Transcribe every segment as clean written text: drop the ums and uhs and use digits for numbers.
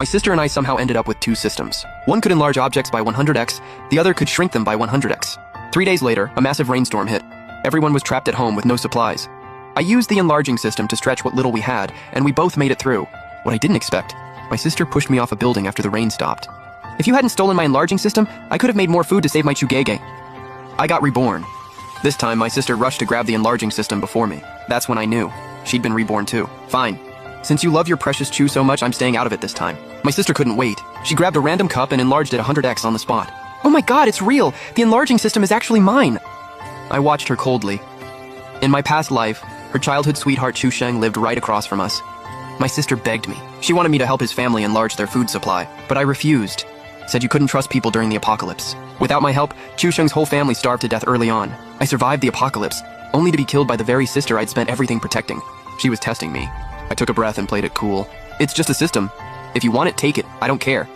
My sister and I somehow ended up with two systems. One could enlarge objects by 100x, the other could shrink them by 100x. 3 days later, a massive rainstorm hit. Everyone was trapped at home with no supplies. I used the enlarging system to stretch what little we had, and we both made it through. What I didn't expect, my sister pushed me off a building after the rain stopped. If you hadn't stolen my enlarging system, I could have made more food to save my Chugege. I got reborn. This time, my sister rushed to grab the enlarging system before me. That's when I knew. She'd been reborn too. Fine. Since you love your precious Chew so much, I'm staying out of it this time. My sister couldn't wait. She grabbed a random cup and enlarged it 100x on the spot. Oh my god, it's real! The enlarging system is actually mine! I watched her coldly. In my past life, her childhood sweetheart Chu Sheng lived right across from us. My sister begged me. She wanted me to help his family enlarge their food supply, but I refused. Said you couldn't trust people during the apocalypse. Without my help, Chu Sheng's whole family starved to death early on. I survived the apocalypse, only to be killed by the very sister I'd spent everything protecting. She was testing me. I took a breath and played it cool. It's just a system. If you want it, take it. I don't care.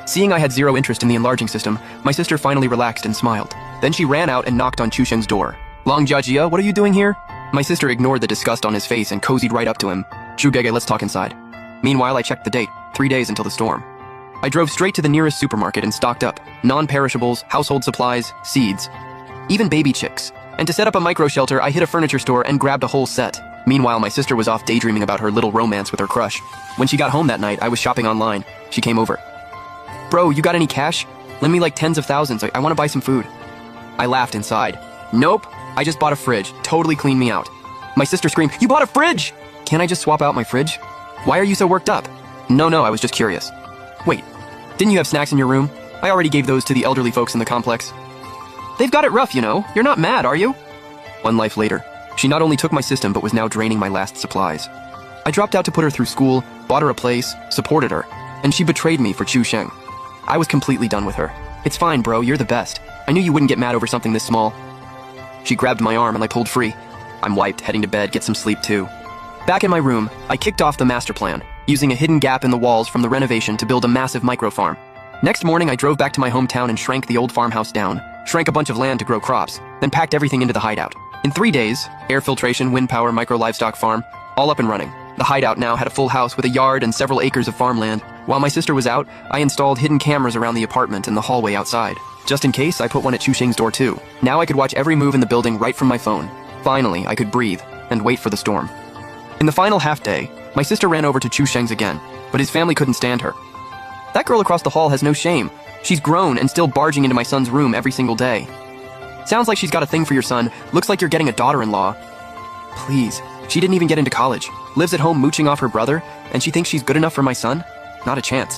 Seeing I had zero interest in the enlarging system, my sister finally relaxed and smiled. Then she ran out and knocked on Chu Sheng's door. Long Jiajia, what are you doing here? My sister ignored the disgust on his face and cozied right up to him. Chugege, let's talk inside. Meanwhile, I checked the date. 3 days until the storm. I drove straight to the nearest supermarket and stocked up. Non-perishables, household supplies, seeds. Even baby chicks. And to set up a micro-shelter, I hit a furniture store and grabbed a whole set. Meanwhile, my sister was off daydreaming about her little romance with her crush. When she got home that night, I was shopping online. She came over. Bro, you got any cash? Lend me like tens of thousands. I want to buy some food. I laughed inside. Nope, I just bought a fridge. Totally cleaned me out. My sister screamed, you bought a fridge! Can't I just swap out my fridge? Why are you so worked up? No, I was just curious. Wait, didn't you have snacks in your room? I already gave those to the elderly folks in the complex. They've got it rough, you know. You're not mad, are you? One life later, she not only took my system but was now draining my last supplies. I dropped out to put her through school, bought her a place, supported her, and she betrayed me for Chu Sheng. I was completely done with her. It's fine, bro, you're the best. I knew you wouldn't get mad over something this small. She grabbed my arm and I pulled free. I'm wiped, heading to bed, get some sleep too. Back in my room, I kicked off the master plan, using a hidden gap in the walls from the renovation to build a massive micro-farm. Next morning, I drove back to my hometown and shrank the old farmhouse down, shrank a bunch of land to grow crops, then packed everything into the hideout. In 3 days, air filtration, wind power, micro-livestock farm, all up and running. The hideout now had a full house with a yard and several acres of farmland. While my sister was out, I installed hidden cameras around the apartment and the hallway outside. Just in case, I put one at Chu Sheng's door too. Now I could watch every move in the building right from my phone. Finally, I could breathe and wait for the storm. In the final half day, my sister ran over to Chu Sheng's again, but his family couldn't stand her. That girl across the hall has no shame. She's grown and still barging into my son's room every single day. Sounds like she's got a thing for your son. Looks like you're getting a daughter-in-law. Please, she didn't even get into college. Lives at home mooching off her brother, and she thinks she's good enough for my son? Not a chance.